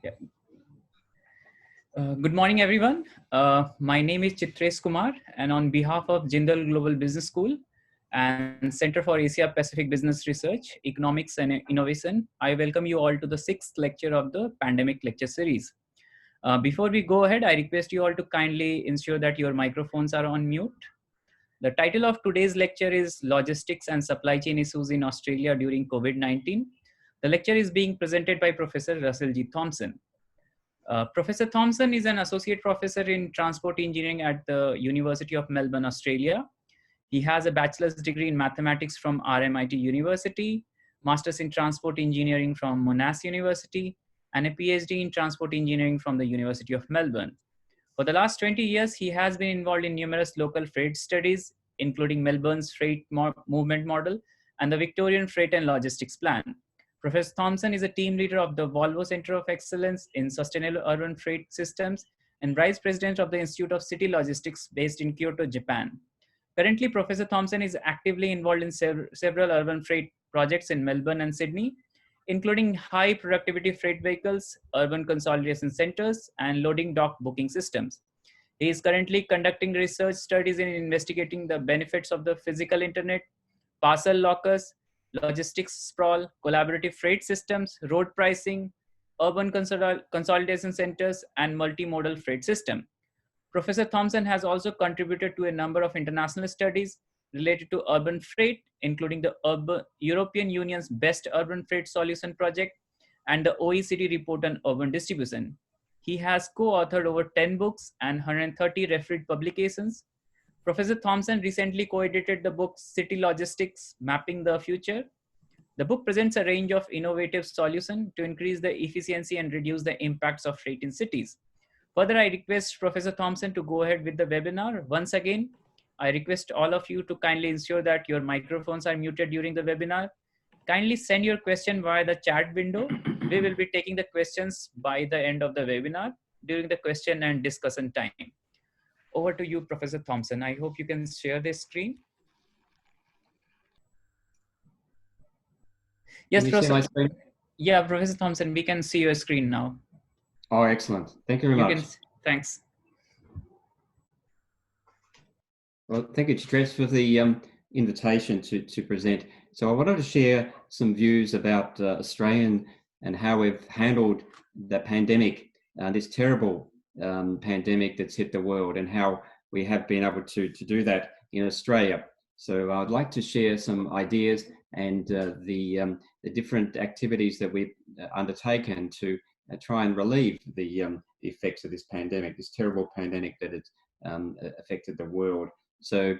Yeah. Good morning, everyone. My name is Chitresh Kumar, and on behalf of Jindal Global Business School and Center for Asia Pacific Business Research, Economics and Innovation, I welcome you all to the 6th lecture of the Pandemic Lecture Series. Before we go ahead, I request you all to kindly ensure that your microphones are on mute. The title of today's lecture is Logistics and Supply Chain Issues in Australia During COVID-19. The lecture is being presented by Professor Russell G. Thompson. Professor Thompson is an associate professor in transport engineering at the University of Melbourne, Australia. He has a bachelor's degree in mathematics from RMIT University, master's in transport engineering from Monash University, and a PhD in transport engineering from the University of Melbourne. For the last 20 years, he has been involved in numerous local freight studies, including Melbourne's freight movement model and the Victorian Freight and Logistics Plan. Professor Thompson is a team leader of the Volvo Center of Excellence in Sustainable Urban Freight Systems and Vice President of the Institute of City Logistics based in Kyoto, Japan. Currently, Professor Thompson is actively involved in several urban freight projects in Melbourne and Sydney, including high productivity freight vehicles, urban consolidation centers, and loading dock booking systems. He is currently conducting research studies in investigating the benefits of the physical internet, parcel lockers, logistics sprawl, collaborative freight systems, road pricing, urban consolidation centers, and multimodal freight system. Professor Thompson has also contributed to a number of international studies related to urban freight, including the European Union's Best Urban Freight Solution Project and the OECD report on urban distribution. He has co-authored over 10 books and 130 refereed publications. Professor Thompson recently co-edited the book City Logistics, Mapping the Future. The book presents a range of innovative solutions to increase the efficiency and reduce the impacts of freight in cities. Further, I request Professor Thompson to go ahead with the webinar. Once again, I request all of you to kindly ensure that your microphones are muted during the webinar. Kindly send your question via the chat window. We will be taking the questions by the end of the webinar during the question and discussion time. Over to you, Professor Thompson. I hope you can share this screen. Yes, Professor. Yeah, Professor Thompson, we can see your screen now. Oh, excellent. Thank you very much. Thanks. Well, thank you, Chitresh, for the invitation to present. So I wanted to share some views about Australian and how we've handled the pandemic, this terrible pandemic that's hit the world, and how we have been able to do that in Australia. So I'd like to share some ideas and the different activities that we've undertaken to try and relieve the effects of this pandemic, this terrible pandemic that has affected the world. So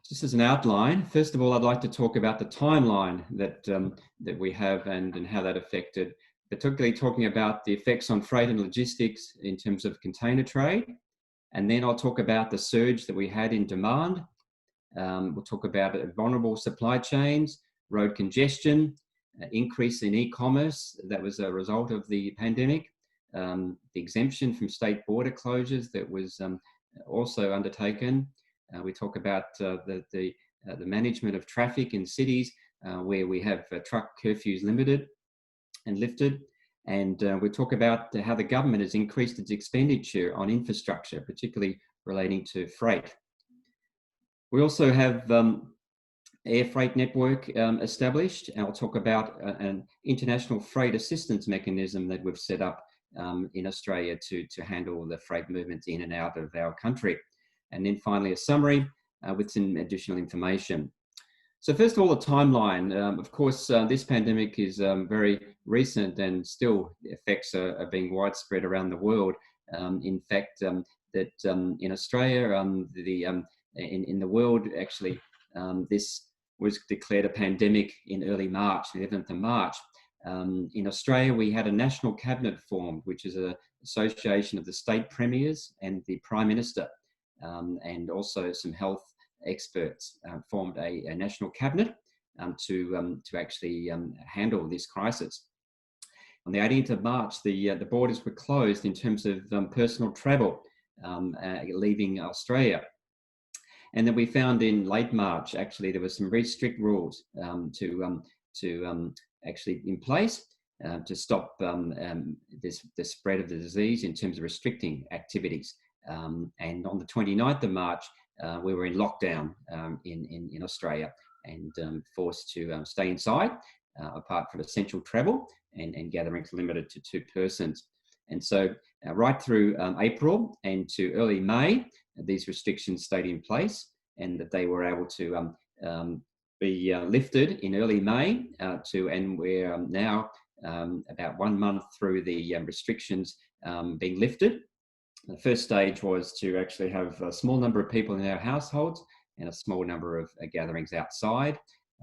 just as an outline, first of all, I'd like to talk about the timeline that we have and how that affected, particularly talking about the effects on freight and logistics in terms of container trade. And then I'll talk about the surge that we had in demand. We'll talk about vulnerable supply chains, road congestion, increase in e-commerce that was a result of the pandemic, the exemption from state border closures that was also undertaken. We talk about the management of traffic in cities where we have truck curfews lifted. And we talk about how the government has increased its expenditure on infrastructure, particularly relating to freight. We also have air freight network established, and I'll talk about an international freight assistance mechanism that we've set up in Australia to handle the freight movements in and out of our country. And then finally, a summary with some additional information. So first of all, the timeline. Of course, this pandemic is very recent, and still effects are being widespread around the world. In fact, that in Australia, in the world, actually, this was declared a pandemic in early March, the 11th of March. In Australia, we had a national cabinet formed, which is an association of the state premiers and the Prime Minister, and also some health experts formed a national cabinet to actually handle this crisis. On the 18th of March, the borders were closed in terms of personal travel leaving Australia. And then we found in late March, actually, there were some very strict rules to actually in place to stop the spread of the disease in terms of restricting activities. And on the 29th of March, we were in lockdown in Australia and forced to stay inside, apart from essential travel, and gatherings limited to 2 persons. And so right through April and to early May, these restrictions stayed in place, and that they were able to be lifted in early May and we're now about 1 month through the restrictions being lifted. The first stage was to actually have a small number of people in our households and a small number of gatherings outside.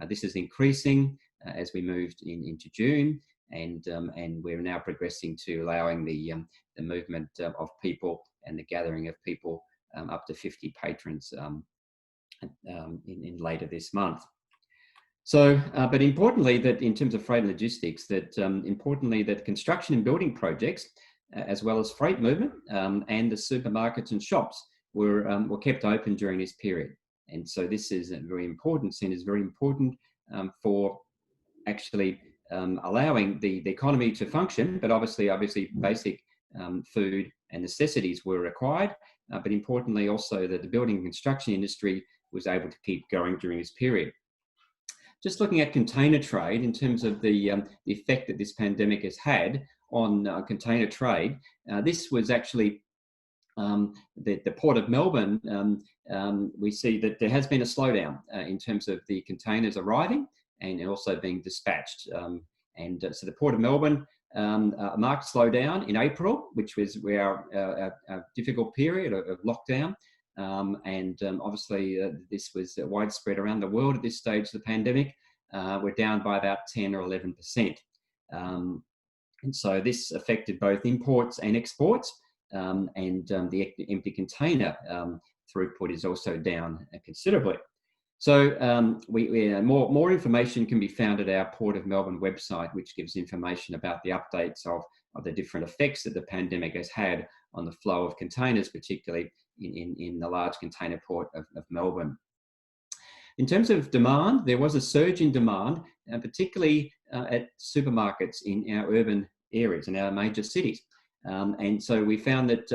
This is increasing as we moved into June, and we're now progressing to allowing the movement of people and the gathering of people up to 50 patrons in later this month. So, but importantly, that in terms of freight and logistics, that importantly that construction and building projects, as well as freight movement and the supermarkets and shops were kept open during this period. And so this is very important, seen as very important for actually allowing the economy to function, but obviously basic food and necessities were required, but importantly also that the building and construction industry was able to keep going during this period. Just looking at container trade in terms of the effect that this pandemic has had on container trade, this was actually the Port of Melbourne. We see that there has been a slowdown in terms of the containers arriving and also being dispatched. So the Port of Melbourne, a marked slowdown in April, which was our difficult period of lockdown. Obviously this was widespread around the world at this stage of the pandemic. We're down by about 10 or 11%. And so this affected both imports and exports, and the empty container throughput is also down considerably. So more information can be found at our Port of Melbourne website, which gives information about the updates of the different effects that the pandemic has had on the flow of containers, particularly in the large container port of Melbourne. In terms of demand, there was a surge in demand, particularly at supermarkets in our urban areas, in our major cities. And so we found that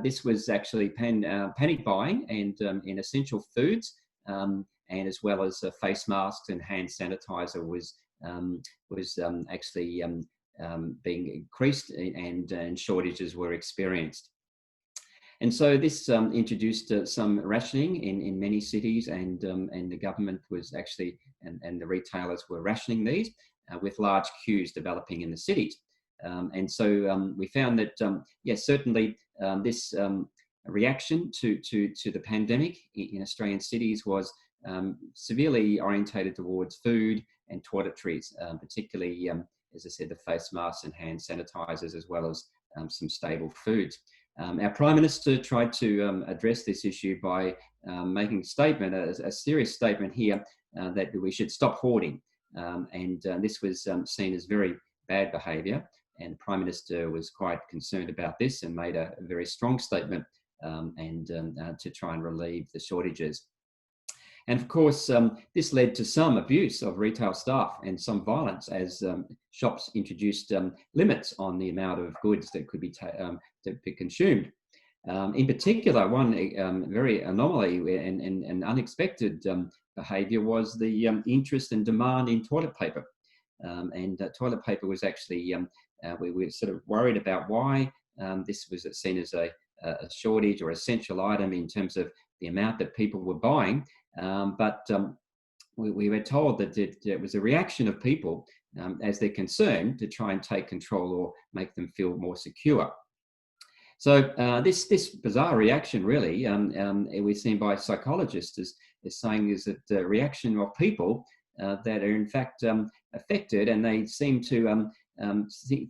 this was actually panic buying and in essential foods, and as well as face masks and hand sanitizer was actually being increased, and shortages were experienced. And so this introduced some rationing in many cities, and the government was actually, and the retailers were rationing these with large queues developing in the cities. And so we found that, yes, certainly this reaction to the pandemic in Australian cities was severely orientated towards food and toiletries, particularly, as I said, the face masks and hand sanitizers, as well as some staple foods. Our Prime Minister tried to address this issue by making a statement, a serious statement here, that we should stop hoarding. And this was seen as very bad behaviour. And the Prime Minister was quite concerned about this and made a very strong statement to try and relieve the shortages. And of course, this led to some abuse of retail staff and some violence as shops introduced limits on the amount of goods that could be consumed. In particular, one very anomaly and unexpected behaviour was the interest and demand in toilet paper. Toilet paper was actually, we were sort of worried about why this was seen as a shortage or essential item in terms of the amount that people were buying. But we were told that it was a reaction of people as they're concerned to try and take control or make them feel more secure. So this bizarre reaction really, it was seen by psychologists as saying is that the reaction of people that are in fact affected, and they seem to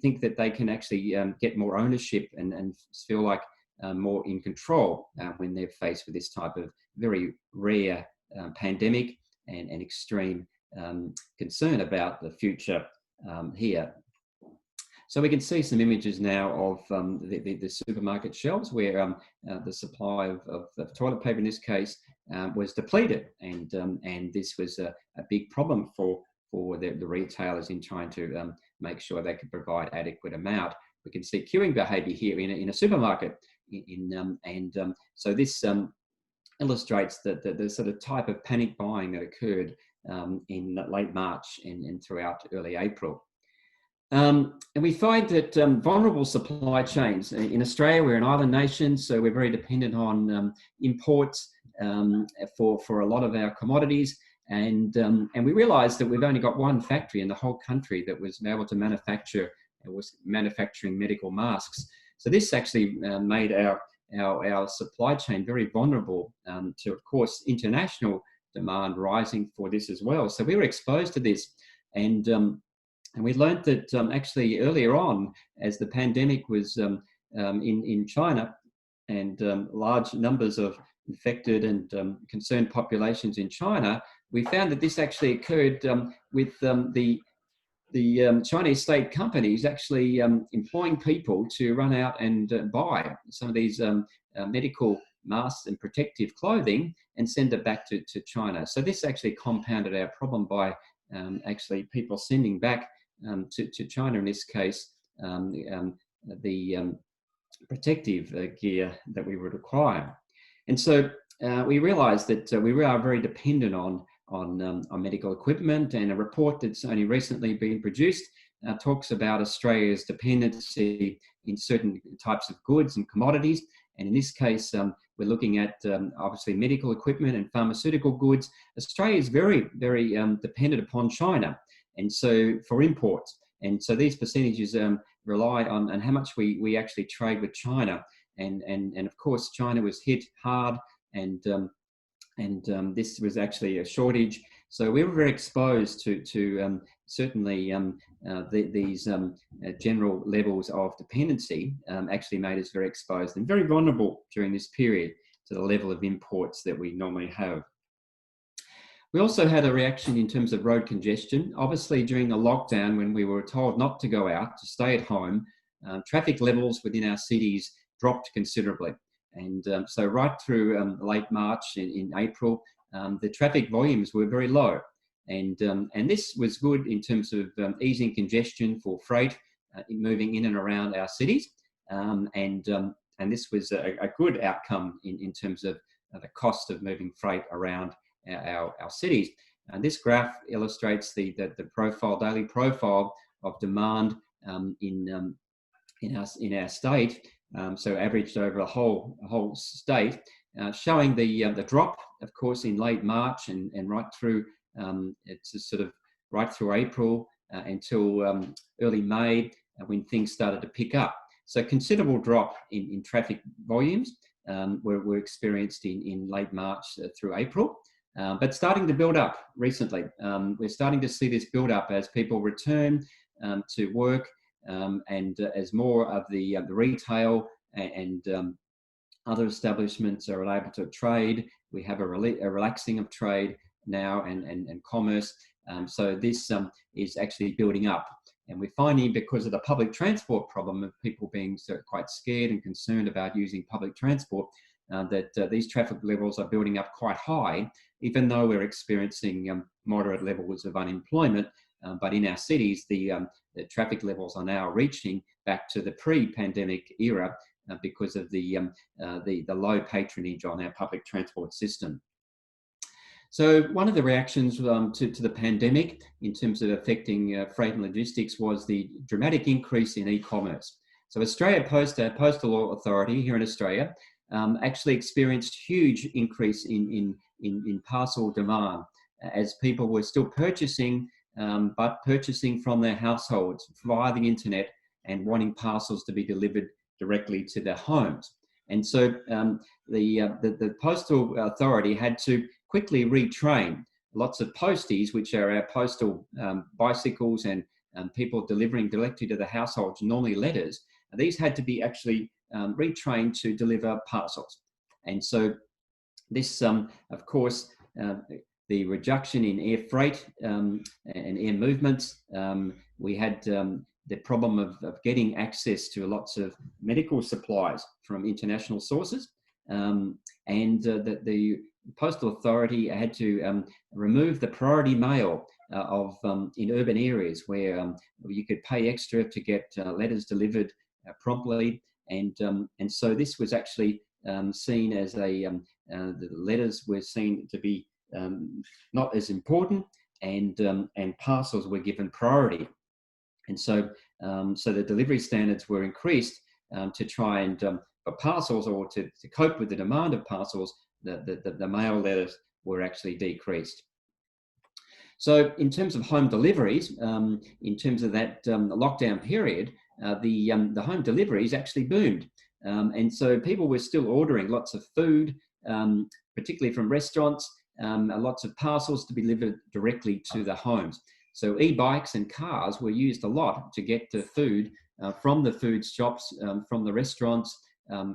think that they can actually get more ownership and feel like more in control when they're faced with this type of very rare pandemic and extreme concern about the future here. So we can see some images now of the supermarket shelves where the supply of toilet paper in this case was depleted, and this was a big problem for for the retailers in trying to make sure they can provide adequate amount. We can see queuing behaviour here in a supermarket, so this illustrates the sort of type of panic buying that occurred in late March and throughout early April. And we find that vulnerable supply chains in Australia, we're an island nation, so we're very dependent on imports for a lot of our commodities. And we realised that we've only got one factory in the whole country that was able to manufacture, was manufacturing medical masks. So this actually made our supply chain very vulnerable to, of course, international demand rising for this as well. So we were exposed to this, and we learned that actually earlier on, as the pandemic was in China, and large numbers of infected and concerned populations in China, we found that this actually occurred with the Chinese state companies actually employing people to run out and buy some of these medical masks and protective clothing and send it back to China. So this actually compounded our problem by actually people sending back to China, in this case, the protective gear that we would require. And so we realised that we are very dependent on medical equipment, and a report that's only recently been produced talks about Australia's dependency in certain types of goods and commodities. And in this case, we're looking at obviously medical equipment and pharmaceutical goods. Australia is very, very dependent upon China, and so for imports. And so these percentages rely on how much we actually trade with China. And of course, China was hit hard, and this was actually a shortage. So we were very exposed to certainly these general levels of dependency actually made us very exposed and very vulnerable during this period to the level of imports that we normally have. We also had a reaction in terms of road congestion. Obviously, during the lockdown, when we were told not to go out, to stay at home, traffic levels within our cities dropped considerably. And so right through late March in April, the traffic volumes were very low. And this was good in terms of easing congestion for freight moving in and around our cities. And this was a good outcome in terms of the cost of moving freight around our cities. And this graph illustrates the daily profile of demand in our state. So averaged over a whole state, showing the drop, of course, in late March and right through it's sort of right through April until early May when things started to pick up. So considerable drop in traffic volumes were experienced in late March through April, but starting to build up recently. We're starting to see this build up as people return to work. And as more of the retail and other establishments are able to trade, we have a relaxing of trade now and commerce. So this is actually building up. And we're finding, because of the public transport problem of people being quite scared and concerned about using public transport, that these traffic levels are building up quite high, even though we're experiencing moderate levels of unemployment. But in our cities, the traffic levels are now reaching back to the pre-pandemic era because of the low patronage on our public transport system. So one of the reactions to the pandemic in terms of affecting freight and logistics was the dramatic increase in e-commerce. So Australia Post, our postal authority here in Australia, actually experienced huge increase in parcel demand as people were still purchasing, but purchasing from their households via the internet and wanting parcels to be delivered directly to their homes. And so the postal authority had to quickly retrain lots of posties, which are our postal bicycles and people delivering directly to the households, normally letters. And these had to be actually retrained to deliver parcels. And so this, of course, the reduction in air freight and air movements, we had the problem of getting access to lots of medical supplies from international sources, and the postal authority had to remove the priority mail in urban areas where you could pay extra to get letters delivered promptly, and so this was actually seen as the letters were seen to be not as important, and parcels were given priority, and so the delivery standards were increased to try and for parcels, or to cope with the demand of parcels. The mail letters were actually decreased. So in terms of home deliveries, in terms of that lockdown period, the home deliveries actually boomed. And so people were still ordering lots of food, particularly from restaurants, lots of parcels to be delivered directly to the homes. So e-bikes and cars were used a lot to get the food from the food shops, from the restaurants,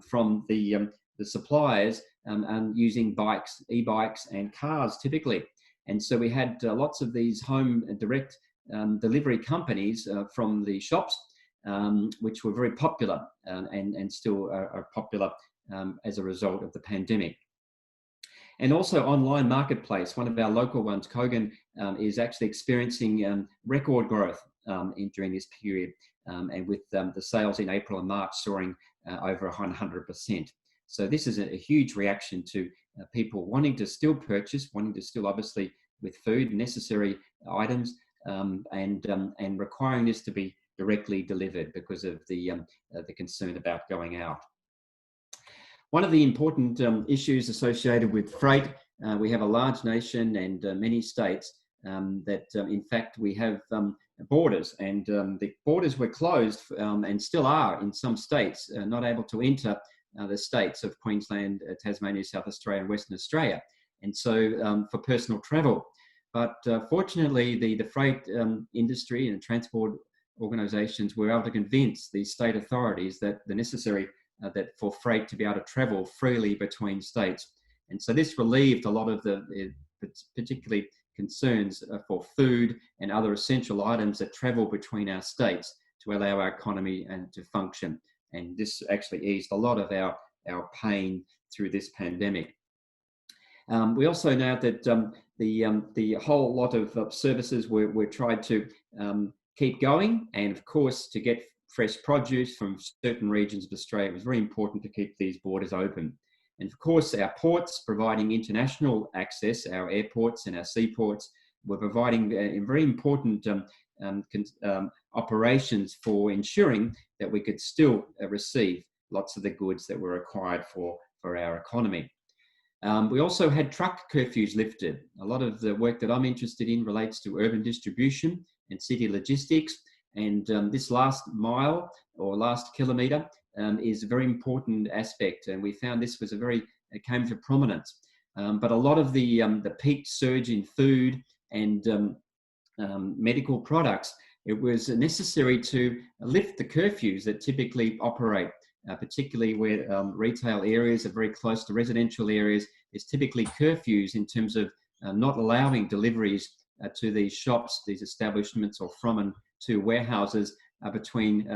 from the suppliers, and using e-bikes and cars typically. And so we had lots of these home direct delivery companies from the shops, which were very popular and still are popular as a result of the pandemic. And also online marketplace, one of our local ones, Kogan, is actually experiencing record growth during this period, and with the sales in April and March soaring over 100%. So this is a huge reaction to people wanting to still purchase, wanting to still obviously with food, necessary items, and requiring this to be directly delivered because of the concern about going out. One of the important issues associated with freight, we have a large nation and many states that in fact we have borders, and the borders were closed and still are in some states, not able to enter the states of Queensland, Tasmania, South Australia and Western Australia, and so for personal travel. But fortunately the freight industry and transport organisations were able to convince the state authorities that the necessary that for freight to be able to travel freely between states. And so this relieved a lot of the particularly concerns for food and other essential items that travel between our states to allow our economy and to function. And this actually eased a lot of our pain through this pandemic. We also know that the whole lot of services were tried to keep going, and of course to get fresh produce from certain regions of Australia, it was very important to keep these borders open. And of course, our ports providing international access, our airports and our seaports were providing very important operations for ensuring that we could still receive lots of the goods that were required for our economy. We also had truck curfews lifted. A lot of the work that I'm interested in relates to urban distribution and city logistics. And this last mile or last kilometre is a very important aspect. And we found this was it came to prominence. But a lot of the peak surge in food and medical products, it was necessary to lift the curfews that typically operate, particularly where retail areas are very close to residential areas. There's typically curfews in terms of not allowing deliveries to these shops, these establishments, or from and to warehouses between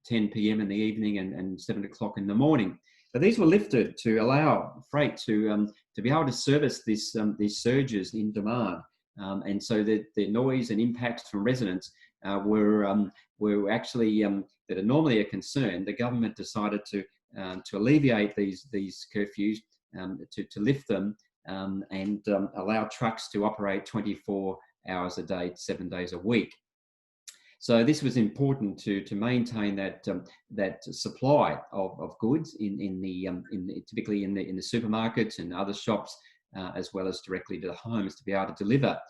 10 p.m. in the evening and 7 o'clock in the morning. But these were lifted to allow freight to be able to service these surges in demand. And so the noise and impacts from residents were actually that are normally a concern. The government decided to alleviate these curfews, to lift them and allow trucks to operate 24 hours a day, 7 days a week. So this was important to maintain that supply of goods typically in the supermarkets and other shops, as well as directly to the homes, to be able to deliver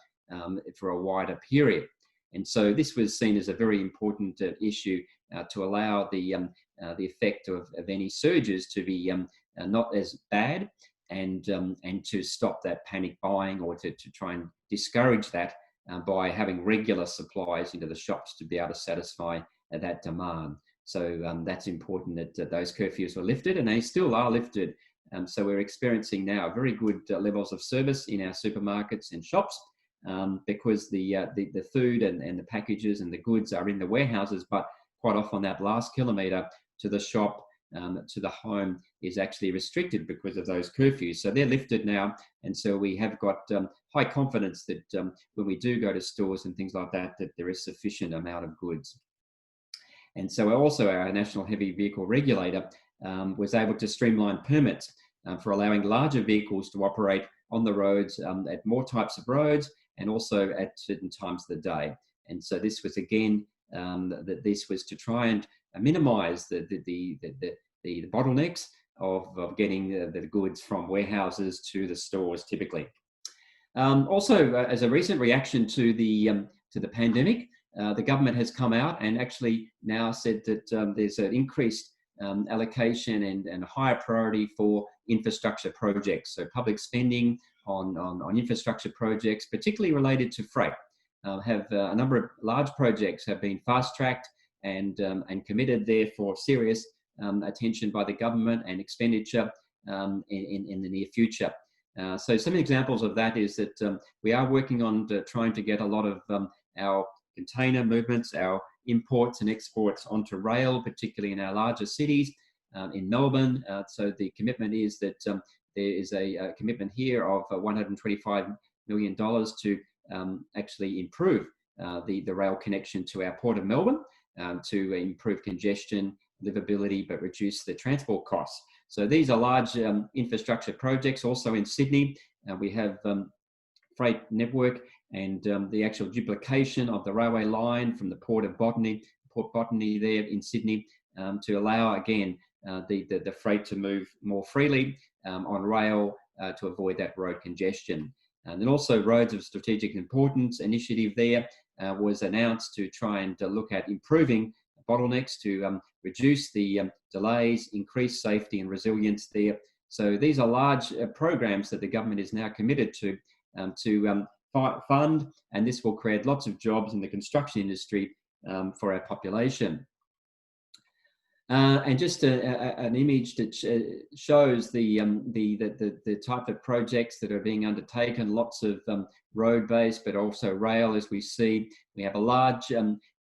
for a wider period. And so this was seen as a very important issue to allow the effect of any surges to be not as bad, and to stop that panic buying, or to try and discourage that by having regular supplies into the shops to be able to satisfy that demand. So that's important that those curfews were lifted, and they still are lifted. So we're experiencing now very good levels of service in our supermarkets and shops, because the food and the packages and the goods are in the warehouses, but quite often that last kilometre to the shop to the home is actually restricted because of those curfews. So they're lifted now, and so we have got high confidence that when we do go to stores and things like that, that there is sufficient amount of goods. And so also our National Heavy Vehicle Regulator was able to streamline permits for allowing larger vehicles to operate on the roads at more types of roads and also at certain times of the day. And so this was again, this was to try and minimize the bottlenecks of getting the goods from warehouses to the stores typically. Also, as a recent reaction to the pandemic, the government has come out and actually now said that there's an increased allocation and higher priority for infrastructure projects. So public spending on infrastructure projects, particularly related to freight, have a number of large projects have been fast-tracked and committed there for serious attention by the government and expenditure in the near future. So some examples of that is that we are working on trying to get a lot of our container movements, our imports and exports onto rail, particularly in our larger cities, in Melbourne. So the commitment is that there is a commitment here of $125 million to actually improve the rail connection to our Port of Melbourne, to improve congestion, livability, but reduce the transport costs. So these are large infrastructure projects. Also in Sydney, we have freight network and the actual duplication of the railway line from the Port Botany there in Sydney, to allow again the freight to move more freely on rail to avoid that road congestion. And then also Roads of Strategic Importance initiative there was announced to try and look at improving bottlenecks to reduce the delays, increase safety and resilience there. So these are large programs that the government is now committed to fund, and this will create lots of jobs in the construction industry for our population. And just an image that shows the type of projects that are being undertaken, lots of road-based, but also rail, as we see. We have a large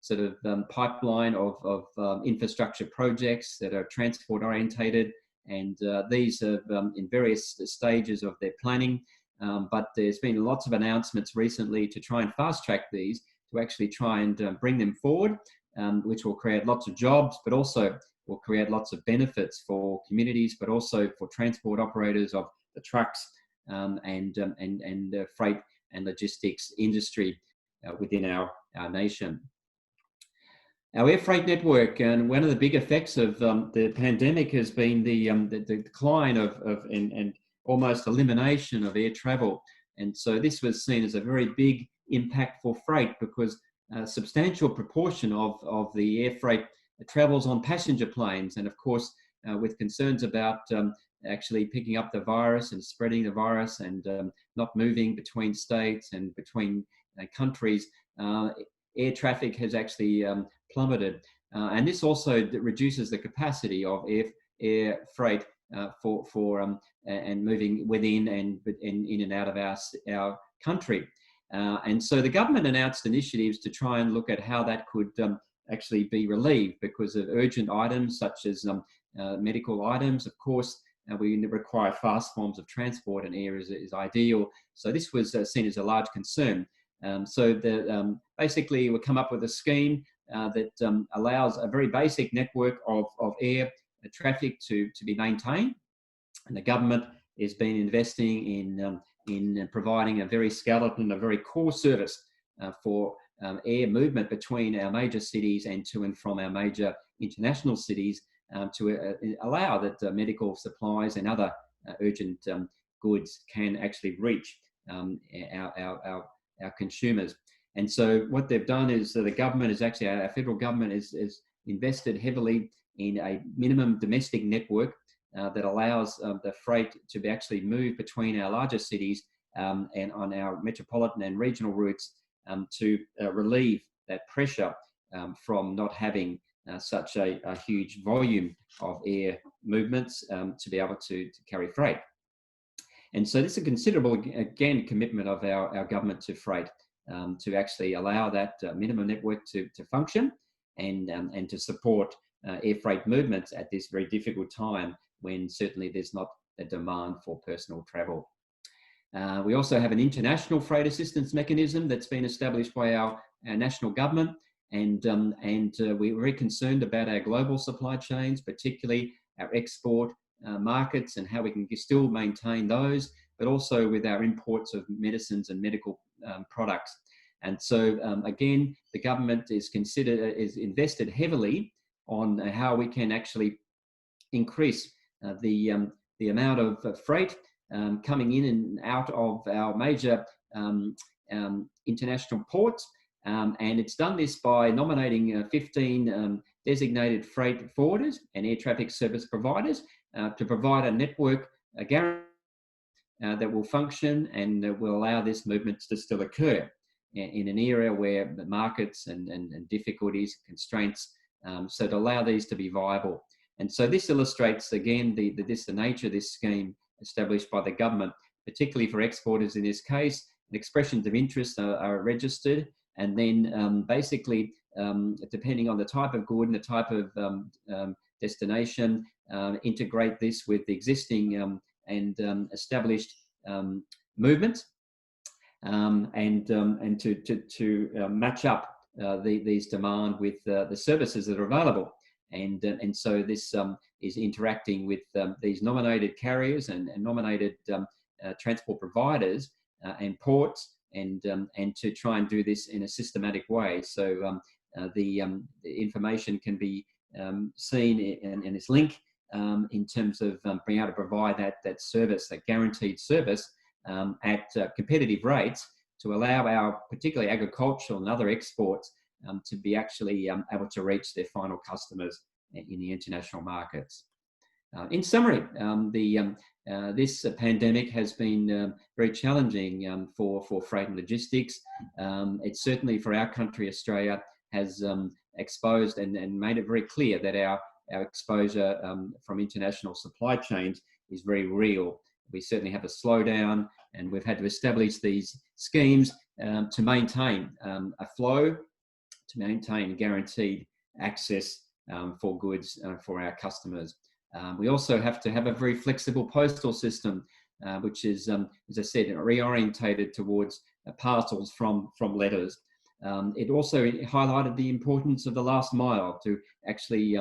sort of pipeline of infrastructure projects that are transport-orientated, and these are in various stages of their planning. But there's been lots of announcements recently to try and fast-track these, to actually try and bring them forward, which will create lots of jobs, but also will create lots of benefits for communities, but also for transport operators of the trucks and freight and logistics industry within our nation. Our air freight network, and one of the big effects of the pandemic has been the decline and almost elimination of air travel. And so this was seen as a very big impact for freight, because a substantial proportion of the air freight travels on passenger planes. And of course, with concerns about actually picking up the virus and spreading the virus and not moving between states and between countries, air traffic has actually plummeted. And this also reduces the capacity of air freight and moving within and in and out of our country. And so the government announced initiatives to try and look at how that could actually be relieved, because of urgent items such as medical items. Of course, we require fast forms of transport, and air is ideal. So this was seen as a large concern. So basically we come up with a scheme that allows a very basic network of air traffic to be maintained. And the government has been investing in providing a very skeleton, a very core service for air movement between our major cities and to and from our major international cities, to allow that medical supplies and other urgent goods can actually reach our consumers. And so what they've done is the government is actually, our federal government is invested heavily in a minimum domestic network that allows the freight to be actually move between our larger cities and on our metropolitan and regional routes, to relieve that pressure from not having such a huge volume of air movements to be able to carry freight. And so this is a considerable, again, commitment of our government to freight, to actually allow that minimum network to function and to support air freight movements at this very difficult time when certainly there's not a demand for personal travel. We also have an international freight assistance mechanism that's been established by our national government, and we're very concerned about our global supply chains, particularly our export markets and how we can still maintain those, but also with our imports of medicines and medical products. And so again, the government is invested heavily on how we can actually increase the amount of freight coming in and out of our major international ports. And it's done this by nominating 15 designated freight forwarders and air traffic service providers to provide a network, a guarantee that will function and will allow this movement to still occur in an area where the markets and difficulties, constraints, so to allow these to be viable. And so this illustrates again the nature of this scheme established by the government, particularly for exporters in this case. Expressions of interest are registered, and then basically, depending on the type of good and the type of destination, integrate this with the existing and established movements, and to match up these demand with the services that are available. And so this is interacting with these nominated carriers and nominated transport providers and ports, and to try and do this in a systematic way. So the information can be seen in this link in terms of being able to provide that service, that guaranteed service at competitive rates to allow our particularly agricultural and other exports to be actually able to reach their final customers in the international markets. In summary, this pandemic has been very challenging for freight and logistics. It certainly, for our country, Australia, has exposed and made it very clear that our exposure from international supply chains is very real. We certainly have a slowdown, and we've had to establish these schemes to maintain a flow, to maintain guaranteed access for goods for our customers. We also have to have a very flexible postal system, which is, as I said, reorientated towards parcels from letters. It also highlighted the importance of the last mile to actually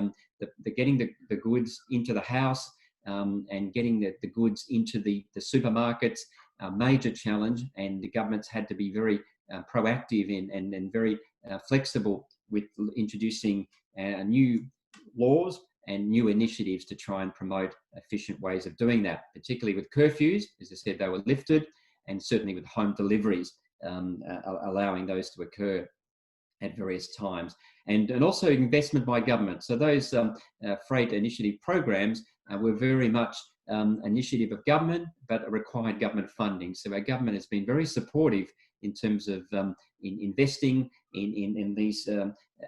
getting the goods into the house and getting the goods into the supermarkets. A major challenge, and the government's had to be very proactive and very flexible with introducing new laws and new initiatives to try and promote efficient ways of doing that, particularly with curfews. As I said, they were lifted, and certainly with home deliveries, allowing those to occur at various times. And also investment by government. So those freight initiative programs were very much initiative of government, but required government funding. So our government has been very supportive in terms of investing in these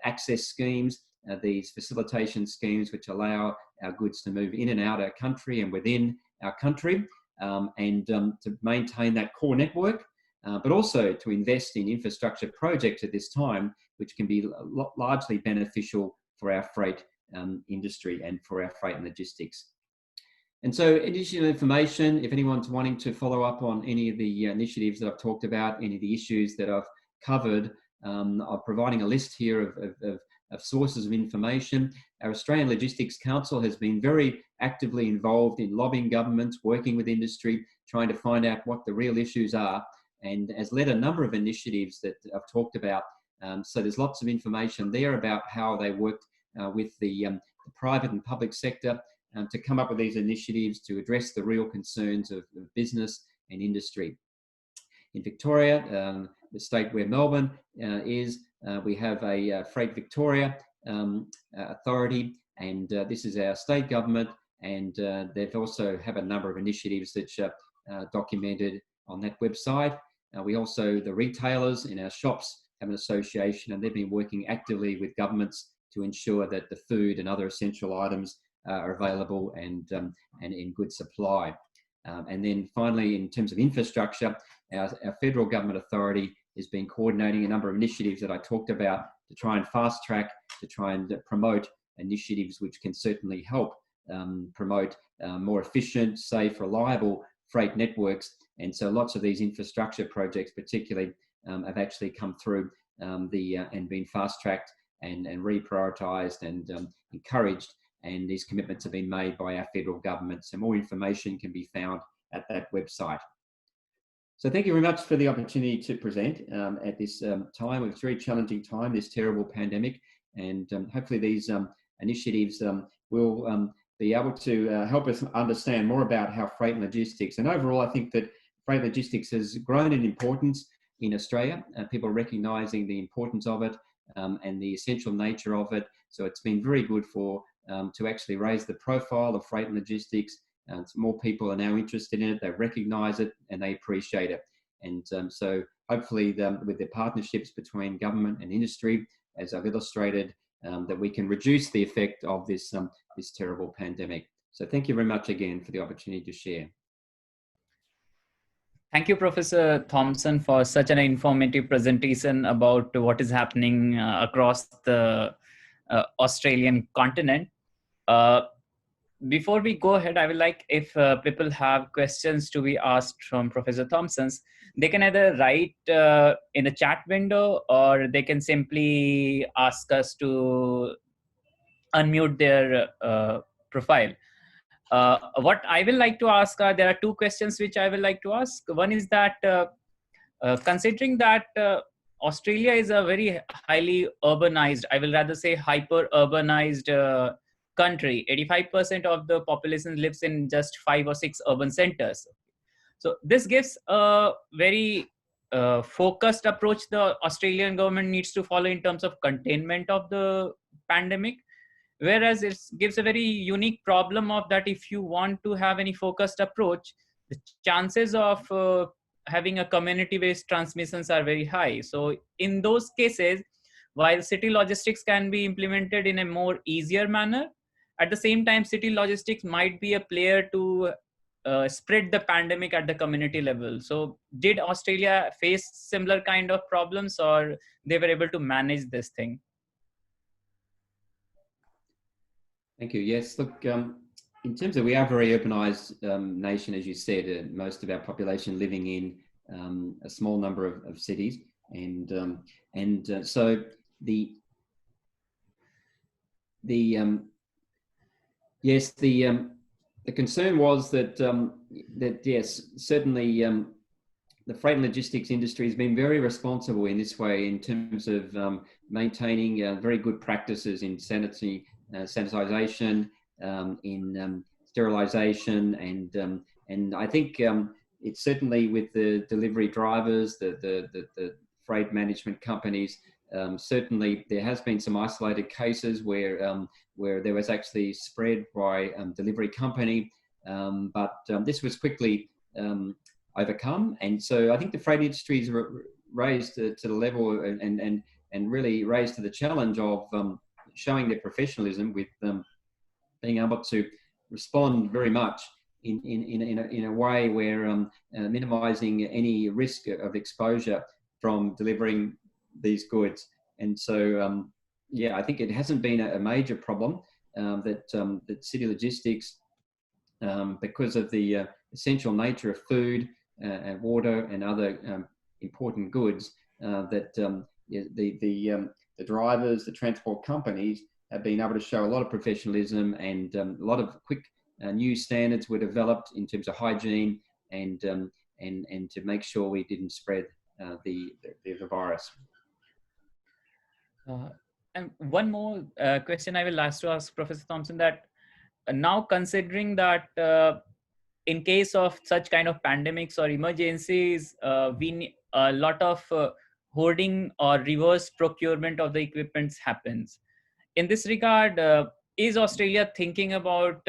access schemes, these facilitation schemes which allow our goods to move in and out our country and within our country, and to maintain that core network, but also to invest in infrastructure projects at this time, which can be largely beneficial for our freight industry and for our freight and logistics. And so additional information, if anyone's wanting to follow up on any of the initiatives that I've talked about, any of the issues that I've covered, I'm providing a list here of sources of information. Our Australian Logistics Council has been very actively involved in lobbying governments, working with industry, trying to find out what the real issues are, and has led a number of initiatives that I've talked about. So there's lots of information there about how they worked with the private and public sector to come up with these initiatives to address the real concerns of business and industry. In Victoria, the state where Melbourne is, we have a Freight Victoria authority, and this is our state government, and they've also have a number of initiatives that are documented on that website. We also, the retailers in our shops have an association, and they've been working actively with governments to ensure that the food and other essential items are available and in good supply. And then finally, in terms of infrastructure, our federal government authority has been coordinating a number of initiatives that I talked about to try and fast track, to try and promote initiatives which can certainly help promote more efficient, safe, reliable freight networks. And so lots of these infrastructure projects particularly have actually come through and been fast-tracked and reprioritised and encouraged, and these commitments have been made by our federal government. So more information can be found at that website. So thank you very much for the opportunity to present at this time. It's a very challenging time, this terrible pandemic, and hopefully these initiatives will be able to help us understand more about how freight and logistics, and overall I think that freight logistics has grown in importance in Australia. People are recognising the importance of it and the essential nature of it. So it's been very good for to actually raise the profile of freight and logistics. More people are now interested in it, they recognise it and they appreciate it. And so hopefully with the partnerships between government and industry, as I've illustrated, that we can reduce the effect of this, this terrible pandemic. So thank you very much again for the opportunity to share. Thank you, Professor Thompson, for such an informative presentation about what is happening across the Australian continent. Before we go ahead, I would like, if people have questions to be asked from Professor Thompson's, they can either write in the chat window, or they can simply ask us to unmute their profile. What I will like to ask are, there are two questions which I will like to ask. One is that considering that Australia is a very highly urbanized, I will rather say hyper urbanized country. 85% of the population lives in just 5 or 6 urban centers. So this gives a very focused approach the Australian government needs to follow in terms of containment of the pandemic. Whereas it gives a very unique problem of that if you want to have any focused approach, the chances of having a community-based transmissions are very high. So in those cases, while city logistics can be implemented in a more easier manner, at the same time, city logistics might be a player to spread the pandemic at the community level. So did Australia face similar kind of problems, or they were able to manage this thing? Thank you. Yes, look, in terms of, we are a very urbanised nation, as you said, most of our population living in a small number of cities, and so the concern was that yes, certainly the freight and logistics industry has been very responsible in this way in terms of maintaining very good practices in sanitization, in sterilisation, and I think it's certainly with the delivery drivers, the freight management companies. Certainly, there has been some isolated cases where there was actually spread by delivery company, but this was quickly overcome. And so I think the freight industry is raised to the level and really raised to the challenge of showing their professionalism with being able to respond very much in a way where minimizing any risk of exposure from delivering these goods. And so yeah, I think it hasn't been a major problem that city logistics, because of the essential nature of food and water and other important goods, that the drivers, the transport companies have been able to show a lot of professionalism, and a lot of quick new standards were developed in terms of hygiene and to make sure we didn't spread the virus. And one more question I will ask to ask Professor Thompson, that now considering that in case of such kind of pandemics or emergencies, we need a lot of hoarding or reverse procurement of the equipments happens. In this regard, is Australia thinking about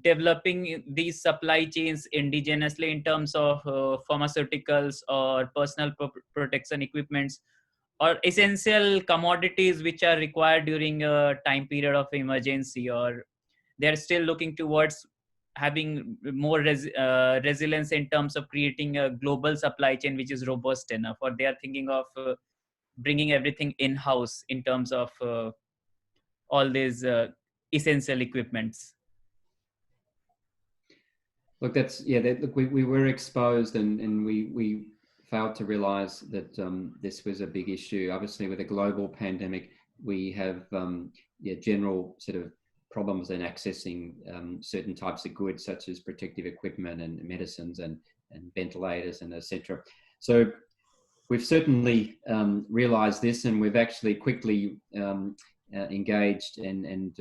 developing these supply chains indigenously in terms of pharmaceuticals or personal protection equipments, or essential commodities which are required during a time period of emergency, or they're still looking towards having more resilience in terms of creating a global supply chain which is robust enough, or they are thinking of bringing everything in-house in terms of all these essential equipments? Look, that's, yeah, look, we were exposed, and we failed to realize that this was a big issue. Obviously, with a global pandemic, we have general sort of problems in accessing certain types of goods, such as protective equipment and medicines and ventilators and etc. So we've certainly realized this, and we've actually quickly engaged and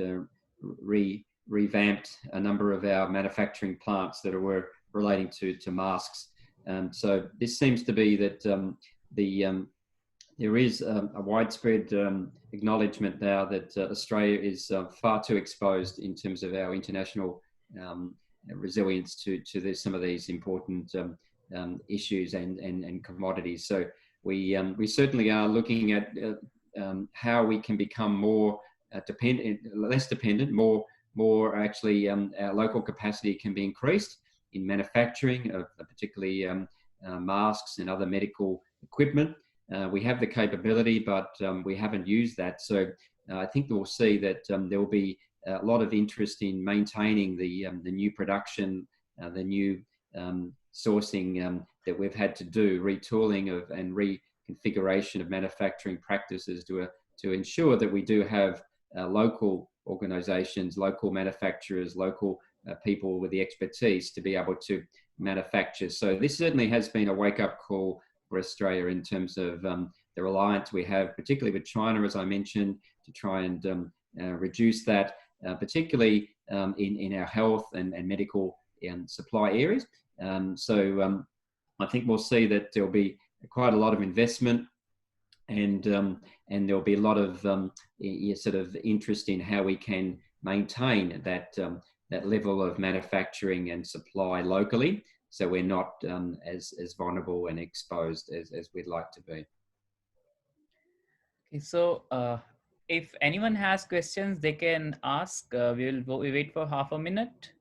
revamped a number of our manufacturing plants that were relating to masks. So this seems to be that there is a widespread acknowledgement now that Australia is far too exposed in terms of our international resilience to some of these important issues and commodities. So we certainly are looking at how we can become more less dependent, more actually our local capacity can be increased in manufacturing of particularly masks and other medical equipment. We have the capability, but we haven't used that. So I think we'll see that there will be a lot of interest in maintaining the new production, the new sourcing that we've had to do, retooling of and reconfiguration of manufacturing practices to ensure that we do have local organisations, local manufacturers, local people with the expertise to be able to manufacture. So this certainly has been a wake-up call for Australia in terms of the reliance we have, particularly with China, as I mentioned, to try and reduce that, particularly in our health and medical supply areas. So I think we'll see that there'll be quite a lot of investment, and there'll be a lot of sort of interest in how we can maintain that level of manufacturing and supply locally, so we're not as vulnerable and exposed as we'd like to be. Okay, so if anyone has questions, they can ask. We wait for half a minute.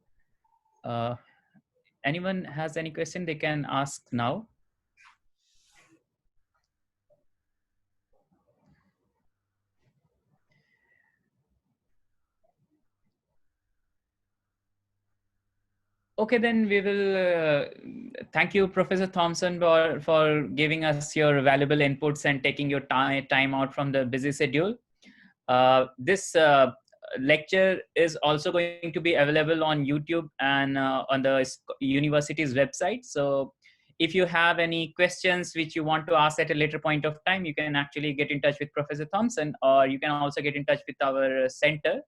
Anyone has any question, they can ask now. Okay, then we will thank you, Professor Thompson, for giving us your valuable inputs and taking your time out from the busy schedule. This lecture is also going to be available on YouTube and on the university's website. So if you have any questions which you want to ask at a later point of time, you can actually get in touch with Professor Thompson, or you can also get in touch with our center.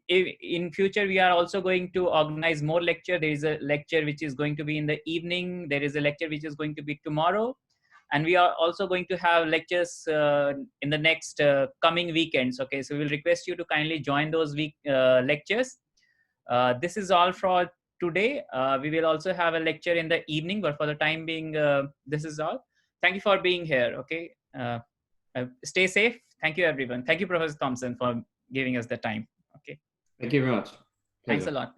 In future, we are also going to organize more lecture. There is a lecture which is going to be in the evening. There is a lecture which is going to be tomorrow. And we are also going to have lectures in the next coming weekends. Okay, so we will request you to kindly join those lectures. This is all for today. We will also have a lecture in the evening, but for the time being, this is all. Thank you for being here. Okay, stay safe. Thank you, everyone. Thank you, Professor Thompson, for giving us the time. Okay. Thank you very much. Pleasure. Thanks a lot.